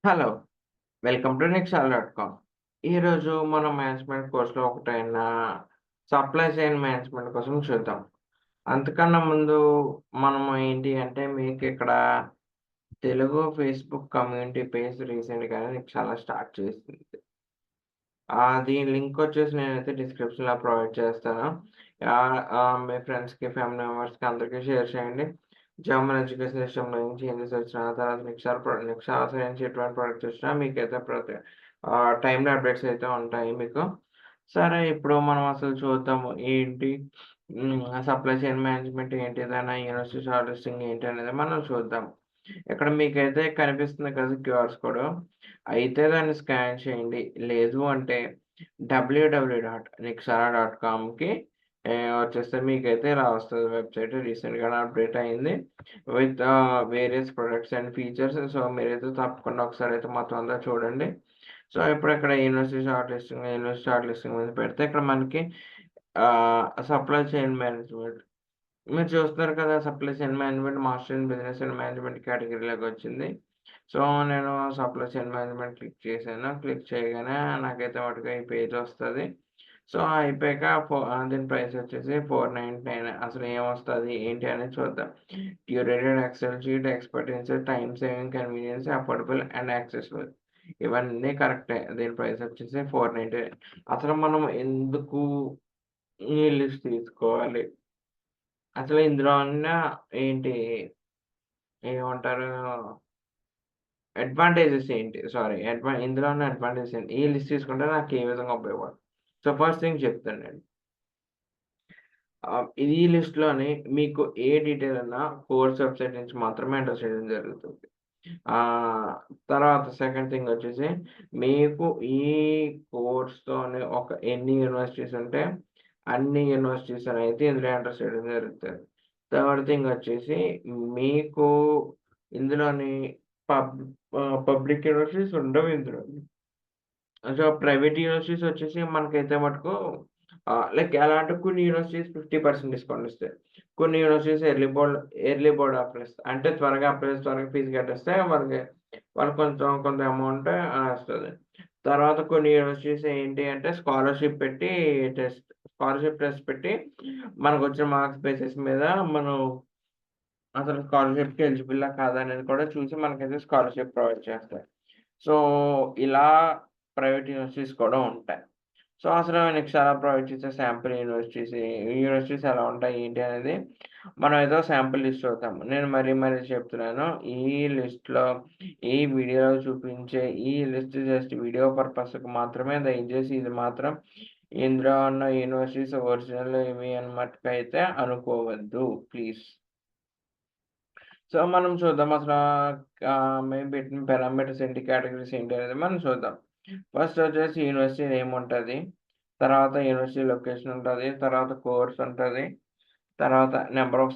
Hello! Welcome to నెక్సాల్.కామ్. ఈరోజు మనం management కోర్స్‌లో ఒకటైన సప్లై చైన్ మేనేజ్మెంట్ కోసం చూద్దాం. అంతకన్నా ముందు మనము ఏంటి అంటే మీకిక్కడ తెలుగు ఫేస్‌బుక్ కమ్యూనిటీ పేజ్ రీసెంట్‌గానే నెక్సాల స్టార్ట్ చేసింది. దీని లింక్ వచ్చేసి నేనైతే డిస్క్రిప్షన్‌లో ప్రొవైడ్ చేస్తాను. మీ ఫ్రెండ్స్‌కి, ఫ్యామిలీ మెంబర్స్‌కి అందరికి షేర్ చేయండి. జర్మన్ ఎడ్యుకేషన్ సిస్టమ్‌లో ఏం చేంజెస్ వచ్చినా, తర్వాత నెక్సాల సైడ్ నుంచి ఎటువంటి ప్రొడక్ట్స్ వచ్చినా మీకైతే టైమ్‌లీ అప్డేట్స్ అయితే ఉంటాయి మీకు. సరే ఇప్పుడు మనం అసలు చూద్దాము. ఏంటి సప్లై చైన్ మేనేజ్మెంట్ ఏంటి? దాని యూనివర్సిటీ షార్ట్ లిస్టింగ్ ఏంటి అనేది మనం చూద్దాం. ఇక్కడ మీకైతే కనిపిస్తుంది కదా క్యూఆర్స్ కోడ్. అయితే దాన్ని స్కాన్ చేయండి. లేదు అంటే www.nixara.comకి వచ్చేస్తే మీకైతే ఇలా వస్తది వెబ్‌సైట్. రీసెంట్‌గానే అప్డేట్ అయింది. With various products and features. So, మీరైతే తప్పకుండా ఒకసారైతే మొత్తం అంతా చూడండి. సో, ఇప్పుడు ఇక్కడ యూనివర్సిటీ షార్ట్ లిస్టింగ్ మీద పెడితే ఇక్కడ మనకి సప్లై చైన్ మేనేజ్మెంట్ మీరు చూస్తున్నారు కదా! Supply chain management, master in business and management కేటగిరీలోకొచ్చింది. సో, నేను సప్లై చైన్ మేనేజ్మెంట్ క్లిక్ చేశాను. క్లిక్ చేయగానే నాకైతే మటుకు ఈ పేజ్ వస్తది. సో, అయిపోయాక దీని ప్రైస్ వచ్చేసి 499 అసలు ఏమొస్తది? ఏంటి అనేది చూద్దాం. Curated excel sheet, expertise, time saving, convenience, affordable and accessible ఇవన్నీ కరెక్టే. దీని ప్రైస్ వచ్చేసి 499 అసలు మనం ఎందుకు ఈ లిస్ట్ తీసుకోవాలి? అసలు ఇందులో ఉన్న ఏంటి ఏమంటారు? అడ్వాంటేజెస్ ఏంటి? సారీ ఇందులో ఉన్న అడ్వాంటేజెస్ ఏంటి? ఈ లిస్ట్ తీసుకుంటే నాకు ఏ విధంగా ఉపయోగపడుతుంది? సో, ఫస్ట్ థింగ్ చెప్తానండి. ఈ లిస్ట్‌లోని మీకు ఏ డీటెయిల్ అన్నా కోర్స్ వెబ్‌సైట్ నుంచి మాత్రమే ఎంటర్ చేయడం జరుగుతుంది. ఆహ్, తర్వాత సెకండ్ థింగ్ వచ్చేసి మీకు ఈ కోర్స్‌తోని ఎన్ని యూనివర్సిటీస్ ఉంటే అన్ని యూనివర్సిటీస్ అయితే ఇందులో ఎంటర్ చేయడం జరుగుతది. థర్డ్ థింగ్ వచ్చేసి మీకు ఇందులోని పబ్ పబ్లిక్ యూనివర్సిటీస్ ఉండవు ఇందులో. సో, ప్రైవేట్ యూనివర్సిటీస్ వచ్చేసి మనకైతే మటుకు లైక్ ఎలా అంటే కొన్ని యూనివర్సిటీస్ 50% డిస్కౌంట్ ఇస్తాయి. కొన్ని యూనివర్సిటీస్ ఎర్లీ బోర్డ్ ఆఫర్ ఇస్తాయి. అంటే త్వరగా అప్లై చేసి త్వరగా ఫీజ్ కట్టేస్తే వాళ్ళకి కొంత అమౌంట్ వస్తది. తర్వాత కొన్ని యూనివర్సిటీస్ ఏంటి అంటే స్కాలర్‌షిప్ టెస్ట్ పెట్టి మనకొచ్చిన మార్క్స్ బేసిస్ మీద మనం అసలు స్కాలర్‌షిప్‌కి ఎలిజిబులా కాదా అనేది కూడా చూసి మనకైతే స్కాలర్‌షిప్ ప్రొవైడ్ చేస్తాయి. సో, ఇలా ప్రైవేట్ యూనివర్సిటీస్ కూడా ఉంటాయి. సో, అసలు నెక్స్ట్ అలా ప్రొవైడ్ చేసే శాంపుల్ యూనివర్సిటీస్ ఎలా ఉంటాయి ఏంటి అనేది మనం ఏదో శాంపుల్ లిస్ట్ చూద్దాం. నేను మరీ చెప్తున్నాను. ఈ లిస్ట్‌లో ఈ వీడియోలో చూపించే ఈ లిస్ట్ జస్ట్ వీడియో పర్పస్‌కి మాత్రమే దయచేసి ఇది మాత్రం ఇందులో ఉన్న యూనివర్సిటీస్ ఒరిజినల్ ఇవి అని మట్టుకైతే అనుకోవద్దు ప్లీజ్. సో, మనం చూద్దాం అసలా మేము పెట్టిన పారామీటర్స్ ఏంటి, కేటగరీస్ ఏంటి అనేది మనం చూద్దాం. ఫస్ట్ వచ్చేసి యూనివర్సిటీ నేమ్ ఉంటది. తర్వాత యూనివర్సిటీ లొకేషన్ ఉంటది. తర్వాత కోర్స్ ఉంటది. తర్వాత number of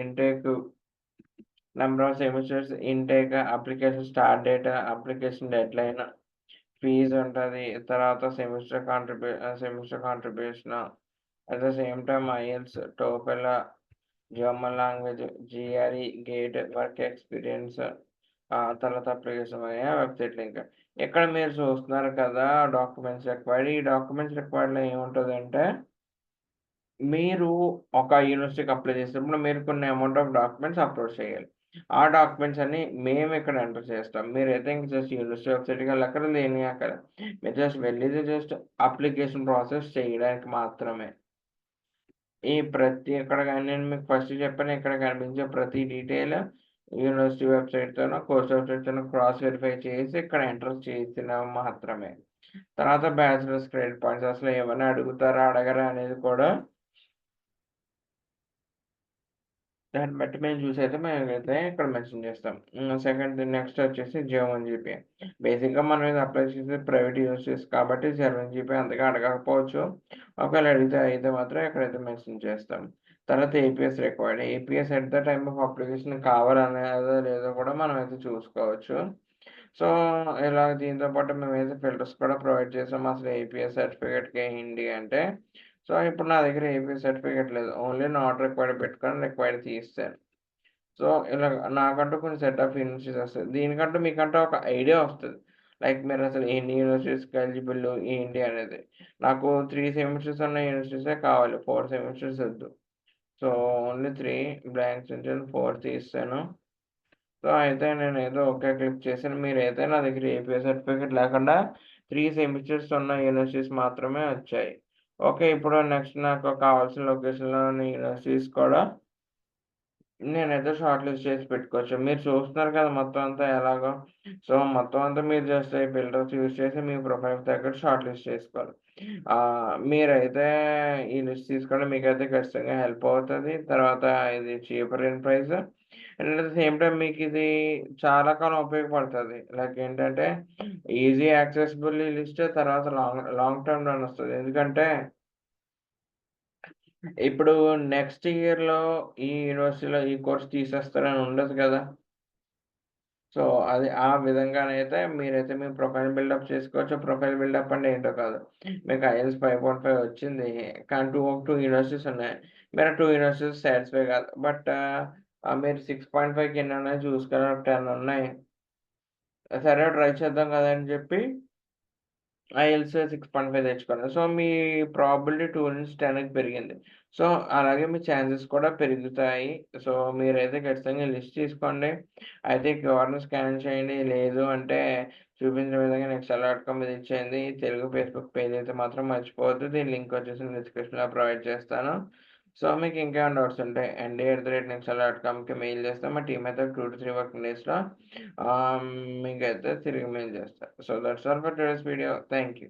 intake intake, application start date, application deadline, fees ఉంటది. తర్వాత semester contribution at the same time IELTS, TOEFL, German language, GRE, GATE, work experience తర్వాత అప్లికేషన్ వెబ్‌సైట్ లింక్. ఇక్కడ మీరు చూస్తున్నారు కదా! Documents required. ఈ డాక్యుమెంట్స్ రిక్వైర్డ్‌లో ఏముంటదంటే, మీరు ఒక యూనివర్సిటీకి అప్లై చేసేటప్పుడు మీరు కొన్ని అమౌంట్ ఆఫ్ డాక్యుమెంట్స్ అప్‌లోడ్ చేయాలి. ఆ డాక్యుమెంట్స్ అన్నీ మేమిక్కడ ఎంటర్ చేస్తాం. మీరైతే ఇంక జస్ట్ యూనివర్సిటీ వెబ్‌సైట్‌కెళ్ళక్కర్లేదు, ఏమీ అక్కర్లేదు. మీరు జస్ట్ వెళ్ళేది జస్ట్ అప్లికేషన్ ప్రాసెస్ చేయడానికి మాత్రమే. ఇక్కడ గాని నేను మీకు ఫస్ట్ చెప్పాను ఇక్కడ కనిపించే ప్రతి డీటెయిల్ యూనివర్సిటీ వెబ్‌సైట్‌తోనో, కోర్స్ వెబ్‌సైట్‌తోనో క్రాస్ వెరిఫై చేసి ఇక్కడ ఎంటర్ చేసినవి మాత్రమే. తర్వాత బ్యాచిలర్స్ క్రెడిట్ పాయింట్స్ అసలు ఏమన్నా అడుగుతారా? అడగరా? అనేది కూడా దాన్ని బట్టి మేము చూసైతే మేమైతే ఇక్కడ మెన్షన్ చేస్తాం. నెక్స్ట్ వచ్చేసి జర్మన్ జీపీఏ. బేసిక్‌గా మనం ఇది అప్లై చేసేది ప్రైవేట్ యూనివర్సిటీస్ కాబట్టి జర్మన్ జీపీఏ అంతగా అడగకపోవచ్చు. ఒకవేళ అయితే మాత్రం ఇక్కడైతే మెన్షన్ చేస్తాం. తర్వాత APS required. APS at the time of application కావాలనేదో లేదో కూడా మనమైతే చూసుకోవచ్చు. సో, ఇలా దీంతో పాటు మేమైతే ఫిల్టర్స్ కూడా ప్రొవైడ్ చేసాం. అసలు ఏపీఎస్ సర్టిఫికేట్‌కి ఏంటి అంటే, సో, ఇప్పుడు నా దగ్గర ఏపీఎస్ సర్టిఫికేట్ లేదు. ఓన్లీ నాట్ రిక్వైర్డ్ పెట్టుకొని రిక్వైర్డ్ తీసేసాను. సో, ఇలా నాకంటూ కొన్ని సెట్ ఆఫ్ యూనివర్సిటీస్ వస్తాయి. దీనికంటూ మీకంటూ ఒక ఐడియా వస్తది. లైక్ మీరసలు ఎన్ని యూనివర్సిటీస్‌కి ఎలిజిబుల్ ఏంటి అనేది. నాకు 3 సెమిస్టర్స్ ఉన్న యూనివర్సిటీసే కావాలి. 4 సెమిస్టర్స్ వద్దు. సో, ఓన్లీ 3 బ్లాంక్స్ ఉంచాను. 4 తీసేసాను. సో, అయితే నేనేదో ఓకే క్లిక్ చేశాను. మీరైతే నా దగ్గర ఏపీఐ సర్టిఫికేట్ లేకుండా 3 సెమిస్టర్స్ ఉన్న యూనివర్సిటీస్ మాత్రమే వచ్చాయి. ఓకే. ఇప్పుడు నెక్స్ట్ నాకు కావాల్సిన లొకేషన్‌లోని యూనివర్సిటీస్ కూడా నేనైతే షార్ట్ లిస్ట్ చేసి పెట్టుకోవచ్చు. మీరు చూస్తున్నారు కదా మొత్తం అంతా ఎలాగో. సో, మొత్తం అంతా మీరు జస్ట్ ఈ ఫిల్టర్స్ యూజ్ చేసి మీ ప్రొఫైల్‌కి తగ్గట్టు షార్ట్ లిస్ట్ చేసుకోవాలి. మీరైతే ఈ లిస్ట్ తీసుకోవడం మీకైతే ఖచ్చితంగా హెల్ప్ అవుతది. తర్వాత ఇది cheaper in price and at the same time మీకిది చాలా కాలం ఉపయోగపడతది. లైక్ ఏంటంటే ఈజీ యాక్సెసిబుల్ లిస్ట్ తర్వాత లాంగ్ లాంగ్ టర్మ్ రన్ వస్తది. ఎందుకంటే ఇప్పుడు నెక్స్ట్ ఇయర్‌లో ఈ యూనివర్సిటీలో ఈ కోర్స్ తీసేస్తారని ఉండదు కదా! సో, అది ఆ విధంగానైతే మీరైతే మీ ప్రొఫైల్ బిల్డప్ చేసుకోవచ్చు. ప్రొఫైల్ బిల్డప్ అంటే ఏంటో కాదు. మీకు ఐఎల్టీఎస్ 5.5 వచ్చింది. కానీ 2 యూనివర్సిటీస్ ఉన్నాయి. మీరు 2 యూనివర్సిటీస్ సాటిస్ఫై కాదు. బట్ మీరు 6.5కి ఎన్నున్నాయో చూసుకొని ఒక 10 ఉన్నాయి. సరే ట్రై చేద్దాం కదా అని చెప్పి ఐఎల్టీఎస్ 6.5 తెచ్చుకున్నారు. సో, మీ ప్రాబబిలిటీ 2 నుంచి 10కి పెరిగింది. సో, అలాగే మీ ఛాన్సెస్ కూడా పెరుగుతాయి. సో, మీరైతే ఖచ్చితంగా లిస్ట్ తీసుకోండి. అయితే క్యూఆర్‌ని స్కాన్ చేయండి. లేదు అంటే చూపించిన విధంగా నెక్స్ట్ మీద ఇచ్చేయండి. తెలుగు ఫేస్‌బుక్ పేజ్ అయితే మాత్రం మర్చిపోవద్దు. దీని లింక్ వచ్చేసి నేను డిస్క్రిప్షన్‌లో ప్రొవైడ్ చేస్తాను. సో, మీకు ఇంకేమైనా డౌట్స్ ఉంటే ND@nextella.comకి మెయిల్ చేస్తే మా టీమ్ అయితే 2-3 వర్కింగ్ డేస్‌లో మీకైతే తిరిగి మెయిల్ చేస్తారు. So, that's all for today's video. Thank you.